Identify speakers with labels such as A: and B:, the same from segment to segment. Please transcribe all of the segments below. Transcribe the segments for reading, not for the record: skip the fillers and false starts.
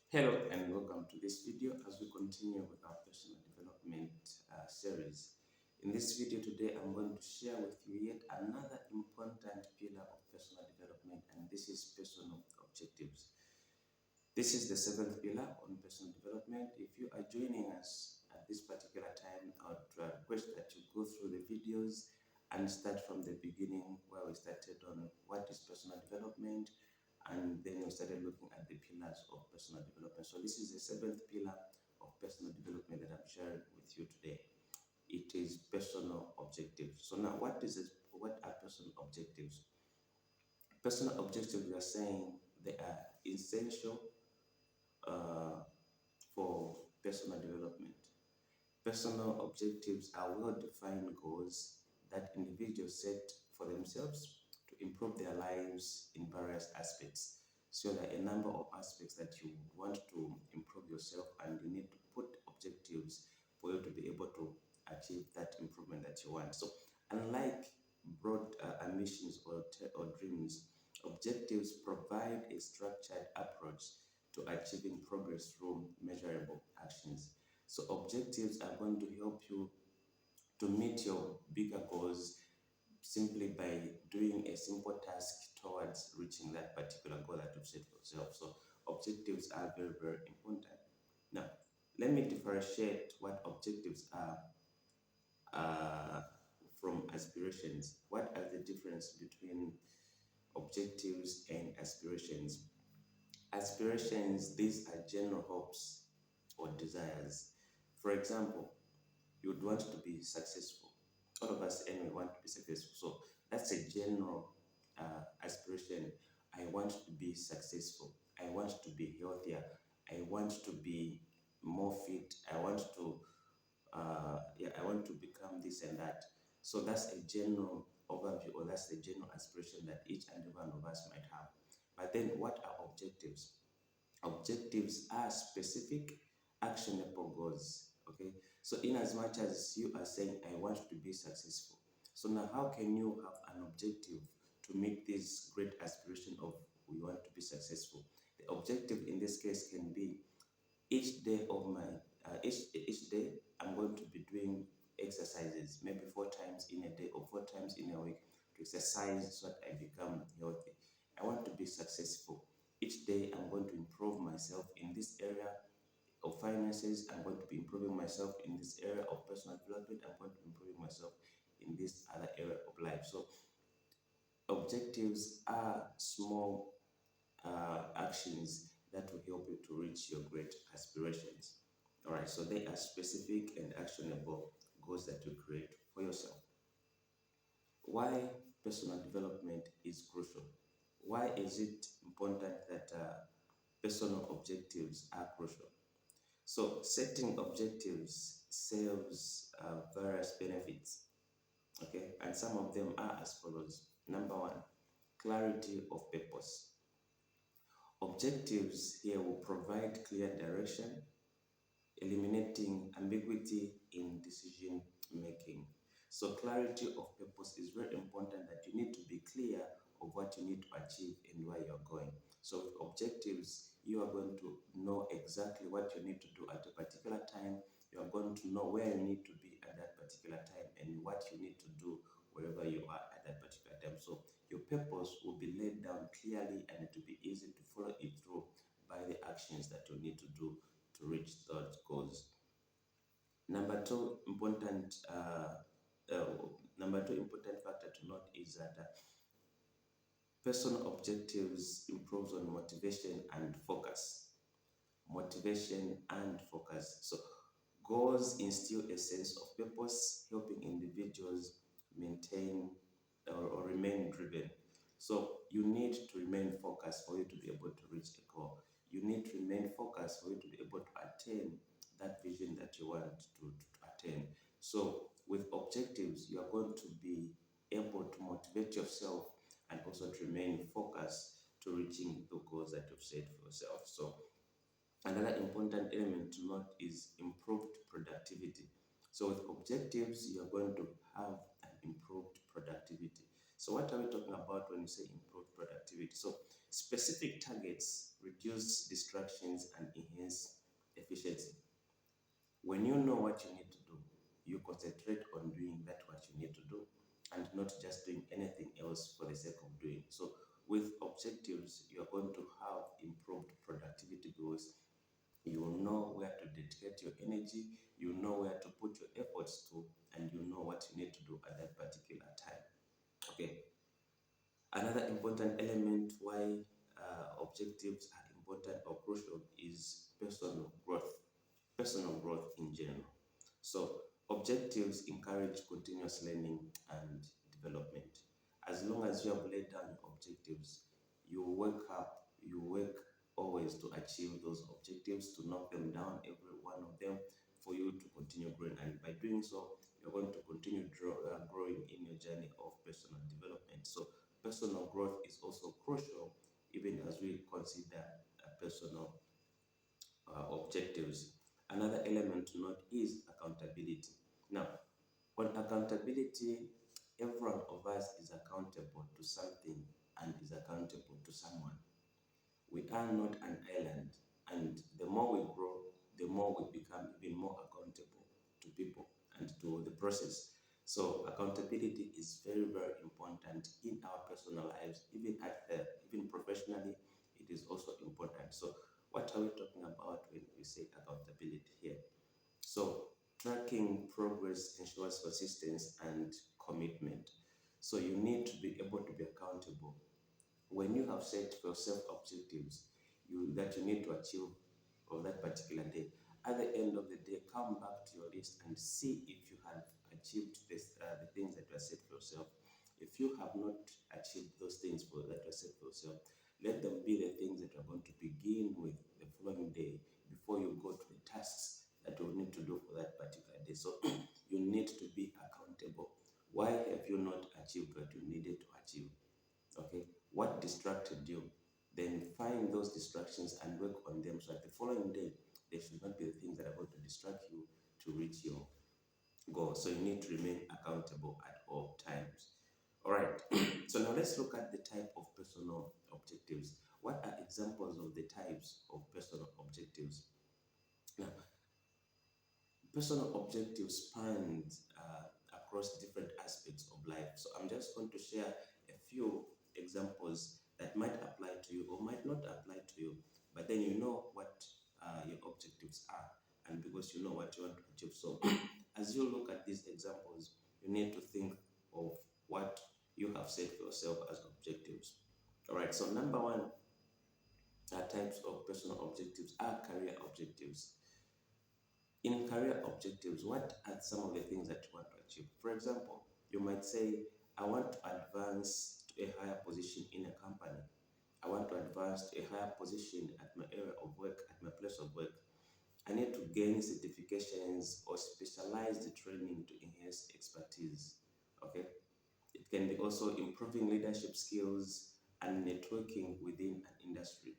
A: Hello and welcome to this video as we continue with our personal development series. In this video today, I'm going to share with you yet another important pillar of personal development, and this is personal objectives. This is the seventh pillar on personal development. If you are joining us at this particular time, I would request that you go through the videos and start from the beginning where we started on what is personal development, and then we started looking at the pillars of personal development. So this is the seventh pillar of personal development that I'm sharing with you today. It is personal objectives. So now what is it? What are personal objectives? Personal objectives, we are saying they are essential uh, for personal development. Personal objectives are well-defined goals that individuals set for themselves to improve their lives in various aspects. So there are a number of aspects that you want to improve yourself, and you need to put objectives for you to be able to achieve that improvement that you want. So unlike broad ambitions or dreams, objectives provide a structured approach to achieving progress through measurable actions. So objectives are going to help you to meet your bigger goals simply by doing a simple task towards reaching that particular goal that you've set for yourself. So objectives are very, very important. Now, let me differentiate what objectives are uh, from aspirations. What are the difference between objectives and aspirations? Aspirations, these are general hopes or desires. For example, you would want to be successful. All of us anyway want to be successful. So that's a general aspiration. I want to be successful. I want to be healthier. I want to be more fit. I want to become this and that. So that's a general overview, or that's the general aspiration that each and every one of us might have. But then what are objectives? Objectives are specific, actionable goals. Okay, so in as much as you are saying, I want to be successful, so now how can you have an objective to meet this great aspiration of we want to be successful? The objective in this case can be each day of my each day I'm going to be doing exercises, maybe 4 times in a day or 4 times in a week, to exercise so that I become healthy. I want to be successful. Each day I'm going to improve myself in this area of finances. I'm going to be improving myself in this area of personal development. I'm going to be improving myself in this other area of life. So objectives are small actions that will help you to reach your great aspirations. All right, so they are specific and actionable goals that you create for yourself. Why personal development is crucial? Why is it important that personal objectives are crucial? So setting objectives serves various benefits, okay? And some of them are as follows. Number one, clarity of purpose. Objectives here will provide clear direction, eliminating ambiguity in decision making. So clarity of purpose is very important, that you need to be clear of what you need to achieve and where you're going. So with objectives, you are going to know exactly what you need to do at a particular time. You are going to know where you need to be at that particular time and what you need to do wherever you are at that particular time. So your purpose will be laid down clearly, and it will be easy to follow it through by the actions that you need to do to reach those goals. Number two important factor to note is that personal objectives improves on motivation and focus. Motivation and focus. So goals instill a sense of purpose, helping individuals maintain or remain driven. So you need to remain focused for you to be able to reach a goal. You need to remain focused for you to be able to attain that vision that you want to attain. So with objectives, you are going to be able to motivate yourself and also to remain focused to reaching the goals that you've set for yourself. So another important element to note is improved productivity. So with objectives, you're going to have an improved productivity. So what are we talking about when we say improve productivity? So specific targets reduce distractions and enhance efficiency. When you know what you need to do, you concentrate on doing that what you need to do and not just doing anything else for the sake of doing. So with objectives, you're going to have improved productivity because you know where to dedicate your energy, you know where to put your efforts to, and you know what you need to do at that particular time. Okay. Another important element why objectives are important or crucial is personal growth in general. So objectives encourage continuous learning and development. As long as you have laid down your objectives, you work always to achieve those objectives, to knock them down, every one of them, for you to continue growing. And by doing so, you're going to continue growing in your journey of personal development. So personal growth is also crucial, even as we consider personal objectives. Another element to note is accountability. Now, on accountability, every one of us is accountable to something and is accountable to someone. We are not an island, and the more we grow, the more we become even more accountable to people and to the process. So accountability is very, very important in our personal lives, even professionally. It is also important. So what are we talking about when we say accountability here? So tracking progress ensures consistency and commitment. So you need to be able to be accountable when you have set for yourself objectives that you need to achieve on that particular day. At the end of the day, come back to your list and see if you have achieved the things that you have set for yourself. If you have not achieved those things that you have set for yourself, let them be the things that you are going to begin with the following day before you go to the tasks that you need to do for that particular day. So you need to be accountable. Why have you not achieved what you needed to achieve? Okay, what distracted you? Then find those distractions and work on them so that the following day they should not be the things that are going to distract you to reach your goal. So you need to remain accountable at all times. All right, so now let's look at the type of personal objectives. What are examples of the types of personal objectives? Now, personal objectives span across different aspects of life. So I'm just going to share a few examples that might apply to you or might not apply to you, but then you know what your objectives are, and because you know what you want to achieve. So as you look at these examples, you need to think of what you have set for yourself as objectives. All right, so number one types of personal objectives are career objectives. In career objectives, what are some of the things that you want to achieve? For example, you might say, I want to advance to a higher position in a company. I want to advance to a higher position at my area of work, at my place of work. I need to gain certifications or specialized training to enhance expertise. Okay. It can be also improving leadership skills and networking within an industry,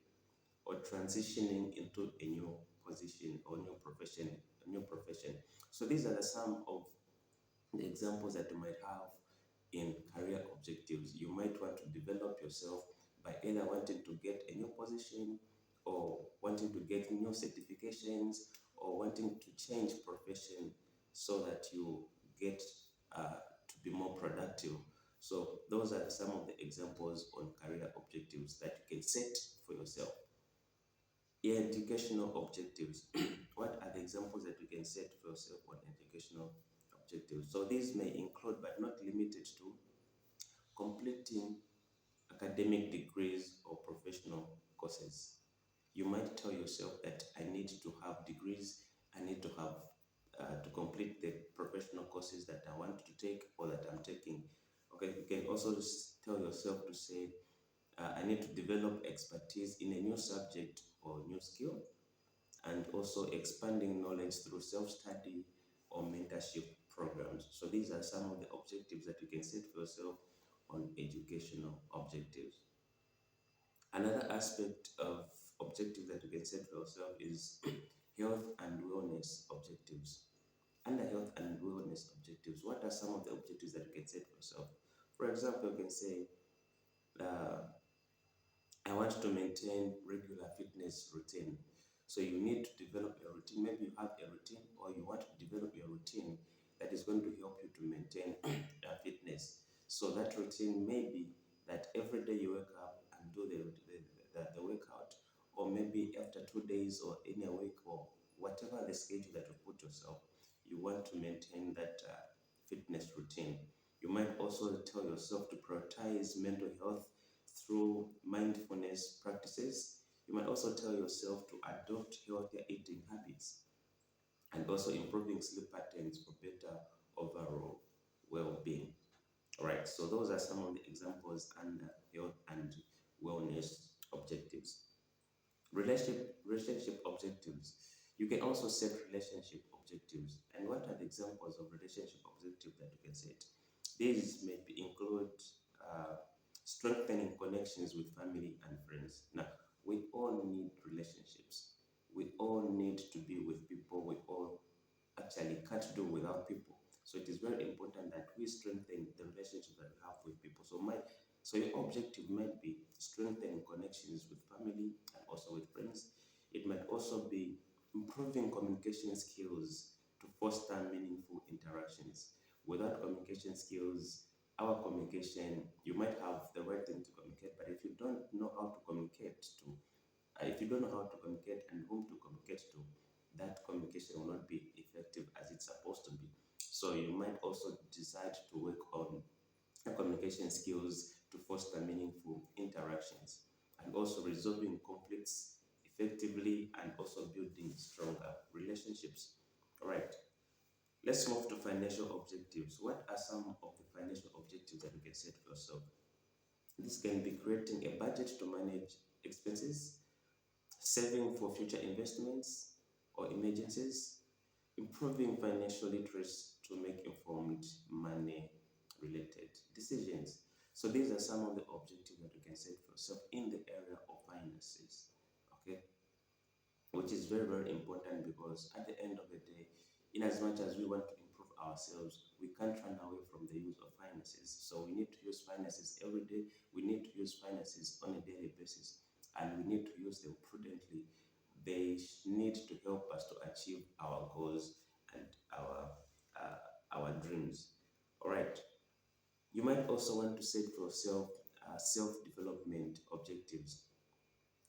A: or transitioning into a new position or new profession. So these are some of the examples that you might have in career objectives. You might want to develop yourself by either wanting to get a new position or wanting to get new certifications or wanting to change profession so that you get to be more productive. So those are some of the examples on career objectives that you can set for yourself. Educational objectives. What are the examples that you can set for yourself on educational objectives? So these may include, but not limited to, completing academic degrees or professional courses. You might tell yourself that I need to have degrees, I need to have to complete the professional courses that I want to take or that I'm taking. Okay, you can also tell yourself to say, I need to develop expertise in a new subject or new skill, and also expanding knowledge through self-study or mentorship programs. So these are some of the objectives that you can set for yourself on educational objectives. Another aspect of objectives that you can set for yourself is health and wellness objectives. Under health and wellness objectives, what are some of the objectives that you can set for yourself? For example, you can say, uh, I want to maintain regular fitness routine. So you need to develop a routine. Maybe you have a routine, or you want to develop a routine that is going to help you to maintain fitness. So that routine may be that every day you wake up and do the workout, or maybe after 2 days or in a week, or whatever the schedule that you put yourself, you want to maintain that fitness routine. You might also tell yourself to prioritize mental health through mindfulness practices. You might also tell yourself to adopt healthier eating habits and also improving sleep patterns for better overall well-being. All right, so those are some of the examples under health and wellness objectives. Relationship objectives. You can also set relationship objectives. And what are the examples of relationship objectives that you can set? These may include strengthening connections with family and friends. Now, we all need relationships. We all need to be with people. We all actually can't do without people. So it is very important that we strengthen the relationship that we have with people. So your objective might be strengthening connections with family and also with friends. It might also be improving communication skills to foster meaningful interactions. Without communication skills, our communication, you might have the right thing to communicate, but if you don't know how to communicate to, if you don't know how to communicate and whom to communicate to, that communication will not be effective as it's supposed to be. So you might also decide to work on communication skills to foster meaningful interactions and also resolving conflicts effectively and also building stronger relationships. All right, let's move to financial objectives. What are some of the financial objectives that you can set for yourself? This can be creating a budget to manage expenses, saving for future investments or emergencies, improving financial literacy to make informed money related decisions. So these are some of the objectives that you can set for yourself in the area of finances. Okay, which is very, very important because at the end of the day, in as much as we want to improve ourselves, we can't run away from the use of finances. So we need to use finances every day. We need to use finances on a daily basis, and we need to use them prudently. They need to help us to achieve our goals and our dreams. All right. You might also want to set for yourself self-development objectives.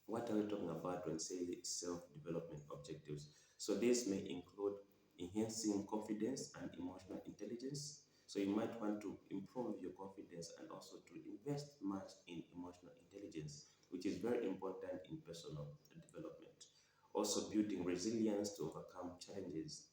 A: What are we talking about when say self-development objectives? So this may include enhancing confidence and emotional intelligence. So you might want to improve your confidence and also to invest much in emotional intelligence, which is very important in personal development. Also building resilience to overcome challenges.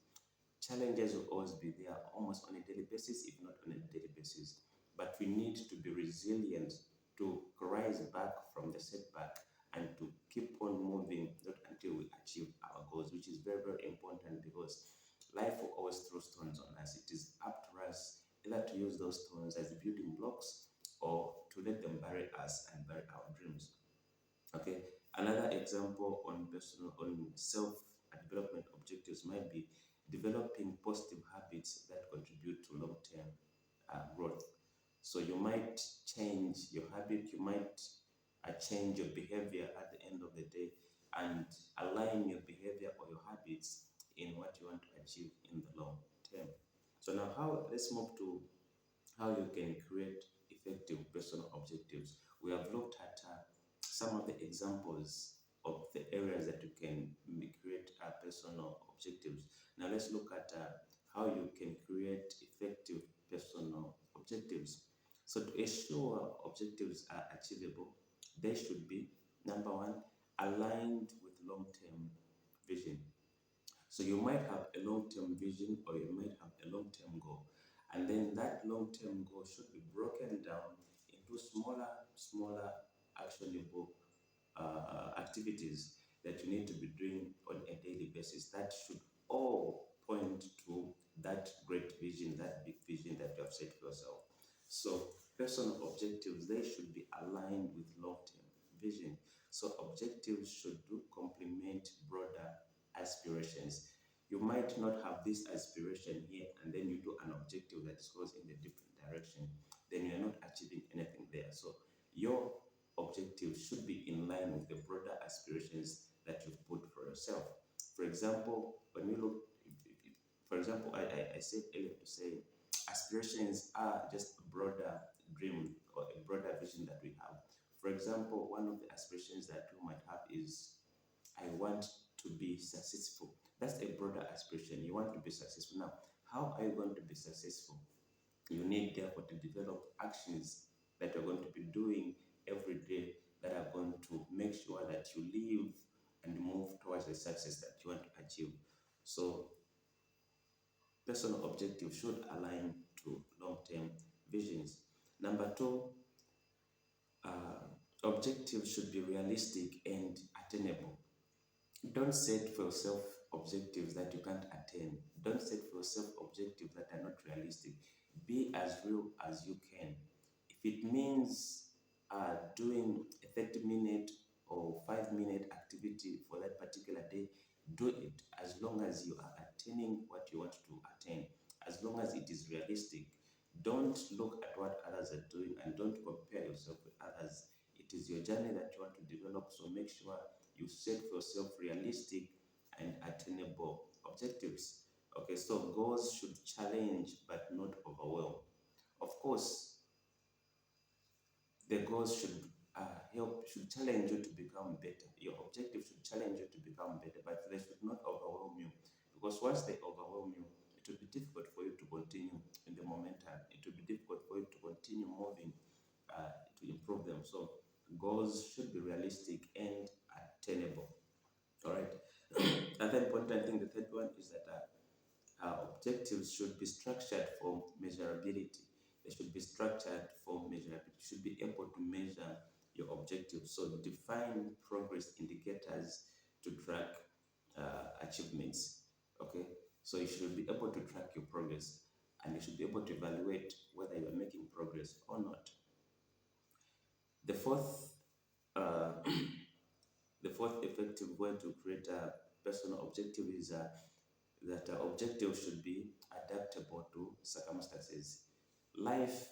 A: Challenges will always be there almost on a daily basis, if not on a daily basis. But we need to be resilient to rise back from the setback and to keep on moving, not until we achieve our goals, which is very, very important because life will always throw stones on us. It is up to us either to use those stones as building blocks or to let them bury us and bury our dreams. Okay, another example on personal on self-development objectives might be developing positive habits that contribute to long-term growth. So you might change your habit, you might change your behavior at the end of the day and align your behavior or your habits in what you want to achieve in the long term. So now let's move to how you can create effective personal objectives. We have looked at some of the examples of the areas that you can create personal objectives. Now let's look at how you can create effective personal objectives. So to ensure objectives are achievable, they should be number one, aligned with long-term vision. So you might have a long-term vision or you might have a long-term goal. And then that long-term goal should be broken down into smaller actionable activities that you need to be doing on a daily basis. That should all point to that great vision, that big vision that you have set for yourself. So personal objectives, they should be aligned with long-term vision. So objectives should do complement broader aspirations. You might not have this aspiration here and then you do an objective that goes in a different direction. then you're not achieving anything there. So your objective should be in line with the broader aspirations that you've put for yourself. For example, when we look, for example, I said earlier to say aspirations are just a broader dream or a broader vision that we have. For example, one of the aspirations that we might have is I want to be successful. That's a broader aspiration. You want to be successful. Now, how are you going to be successful? You need, therefore, to develop actions that you're going to be doing every day that are going to make sure that you live and move towards the success that you want to achieve. So, personal objectives should align to long term visions. Number two, uh, objectives should be realistic and attainable. Don't set for yourself objectives that you can't attain. Don't set for yourself objectives that are not realistic. Be as real as you can. If it means doing a 30-minute or 5-minute activity for that particular day, do it as long as you are attaining what you want to attain, as long as it is realistic. Don't look at what others are doing and don't compare yourself with others. It is your journey that you want to develop, so make sure you set for yourself realistic and attainable objectives. Okay, so goals should challenge but not overwhelm. Of course, the goals should challenge you to become better. Your objective should challenge you to become better, but they should not overwhelm you. Because once they overwhelm you, it will be difficult for you to continue in the momentum. It will be difficult for you to continue moving to improve them. So goals should be realistic and attainable. All right. Another important thing, the third one is that objectives should be structured for measurability. They should be structured for measurability. You should be able to measure your objectives. So define progress indicators to track achievements. Okay. So you should be able to track your progress and you should be able to evaluate whether you are making progress or not. The fourth uh, the fourth effective way to create a personal objective is that objectives should be adaptable to circumstances. Life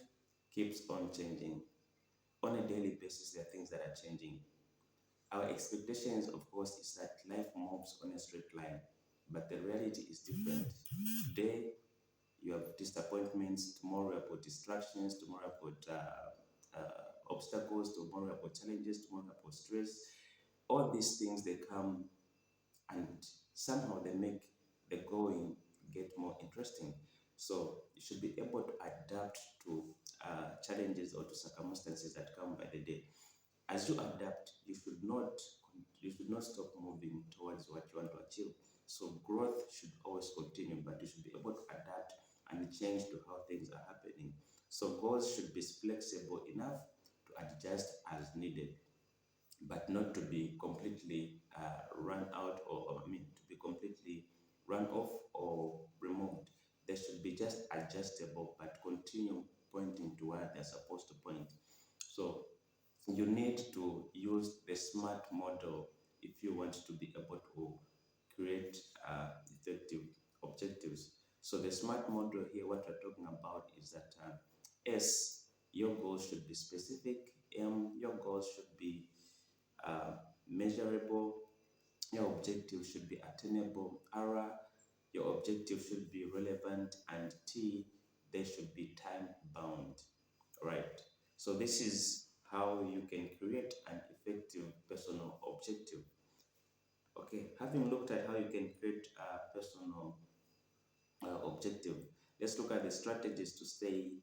A: keeps on changing. On a daily basis, there are things that are changing. Our expectations, of course, is that life moves on a straight line, but the reality is different. Today, you have disappointments, tomorrow, you have got distractions, tomorrow, you have got obstacles, tomorrow, you have got challenges, tomorrow, you have got stress. All these things, they come and somehow they make the going get more interesting. So you should be able to adapt to challenges or to circumstances that come by the day. As you adapt, you should not stop moving towards what you want to achieve. So growth should always continue, but you should be able to adapt and change to how things are happening. So goals should be flexible enough to adjust as needed, but not to be completely run out or I mean to be completely run off or removed. They should be just adjustable but continue pointing to where they're supposed to point. So you need to use the SMART model if you want to be able to create effective objectives. So the SMART model here, what we're talking about is that S, your goals should be specific. M, your goals should be uh, measurable. Your objective should be attainable. R, your objective should be relevant. And T, they should be time bound. Right. So this is how you can create an effective personal objective. Okay. Having looked at how you can create a personal objective, let's look at the strategies to stay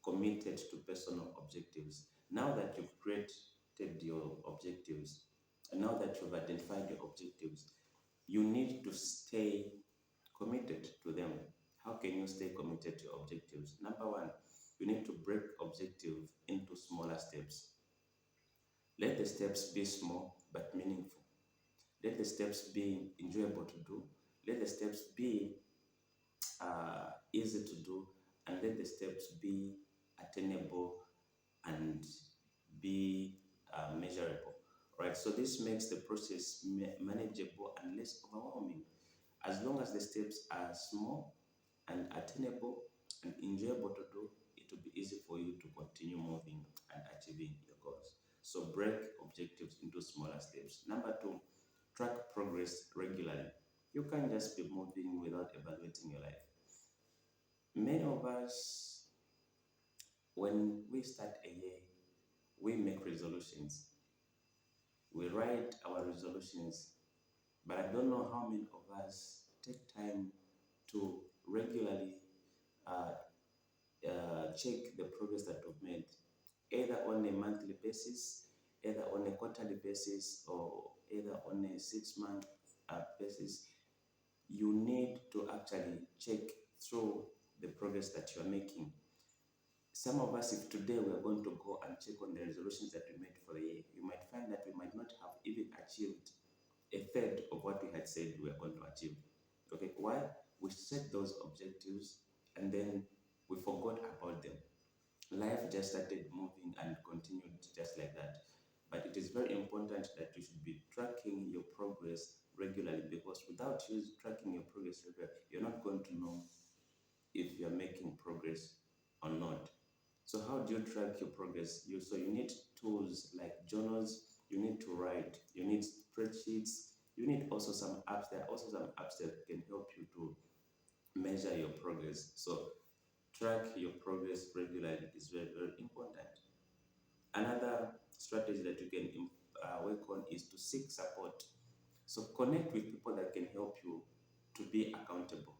A: committed to personal objectives. Now that you've created your objectives, and now that you've identified your objectives, you need to stay committed to them. How can you stay committed to your objectives? Number one, you need to break objective into smaller steps. Let the steps be small but meaningful. Let the steps be enjoyable to do. Let the steps be easy to do, and let the steps be attainable and be measurable. Right. So this makes the process manageable and less overwhelming. As long as the steps are small and attainable and enjoyable to do, it it will be easy for you to continue moving and achieving your goals. So break objectives into smaller steps. Number two, track progress regularly. You can't just be moving without evaluating your life. Many of us, when we start a year, we make resolutions. We write our resolutions, but I don't know how many of us take time to regularly uh, check the progress that we've made, either on a monthly basis, either on a quarterly basis, or either on a 6 month basis. You need to actually check through the progress that you're making. Some of us, if today we are going to go and check on the resolutions that we made for the year, you might find that we might not have even achieved a third of what we had said we were going to achieve. Okay, why? We set those objectives and then we forgot about them. Life just started moving and continued just like that. But it is very important that you should be tracking your progress regularly, because without you tracking your progress regularly, you're not going to know if you're making progress or not. So how do you track your progress? You need tools like journals, you need to write, you need spreadsheets, you need also some apps. There are also some apps that can help you to measure your progress. So track your progress regularly is very, very important. Another strategy that you can work on is to seek support. So connect with people that can help you to be accountable.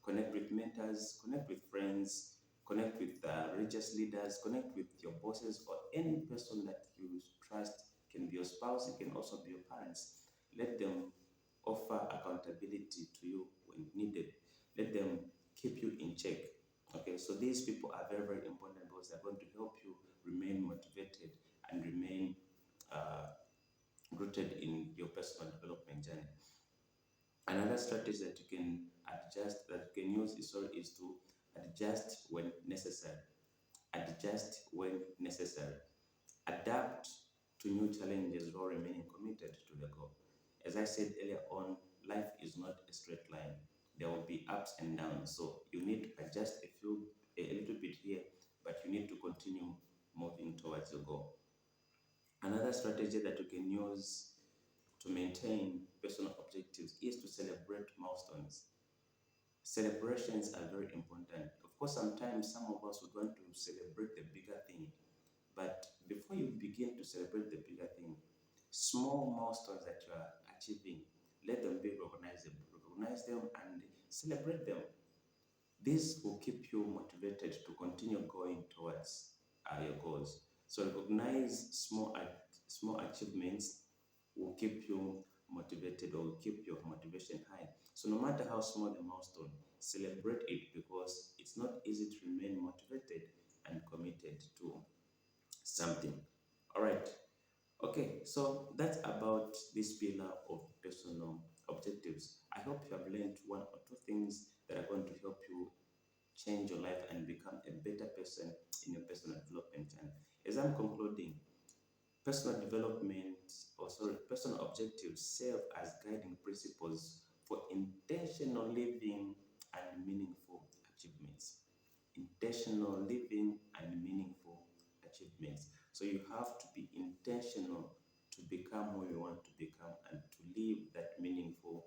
A: Connect with mentors, connect with friends, connect with religious leaders, connect with your bosses or any person that you trust. It can be your spouse, it can also be your parents. Let them offer accountability to you when needed. Let them keep you in check. Okay, so these people are very, very important because they're going to help you remain motivated and remain rooted in your personal development journey. Another strategy that you can adjust, that you can use is to adjust when necessary. Adjust when necessary. Adapt to new challenges while remaining committed to the goal. As I said earlier on, life is not a straight line. There will be ups and downs. So you need to adjust a little bit here, but you need to continue moving towards your goal. Another strategy that you can use to maintain personal objectives is to celebrate milestones. Celebrations are very important. Of course, sometimes some of us would want to celebrate the bigger thing, but before you begin to celebrate the bigger thing, small milestones that you are achieving, let them be recognizable. Recognize them and celebrate them. This will keep you motivated to continue going towards your goals. So recognize small achievements will keep you motivated or will keep your motivation high. So no matter how small the milestone, celebrate it, because it's not easy to remain motivated and committed to something. All right. Okay, so that's about this pillar of personal objectives. I hope you have learned one or two things that are going to help you change your life and become a better person in your personal development. And as I'm concluding, personal development, personal objectives serve as guiding principles for intentional living and meaningful achievements. Intentional living and meaningful achievements. So you have to be intentional to become who you want to become and to live that meaningful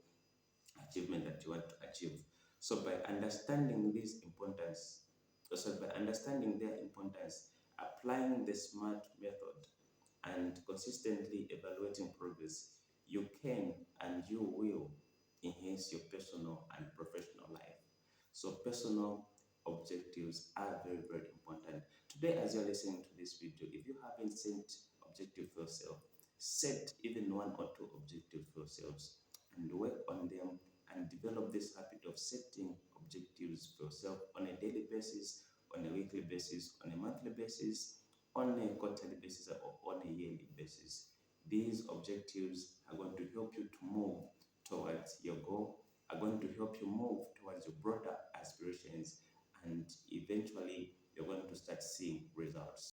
A: achievement that you want to achieve. So by understanding this importance, by understanding their importance, applying the SMART method and consistently evaluating progress, you can and you will enhance your personal and professional life. So personal objectives are very, very important. Today, as you're listening to this video, if you haven't set objective for yourself, set even one or two objectives for yourselves and work on them and develop this habit of setting objectives for yourself on a daily basis, on a weekly basis, on a monthly basis, on a quarterly basis, or on a yearly basis. These objectives are going to help you to move towards your goal, are going to help you move towards your broader aspirations, and eventually you're going to start seeing results.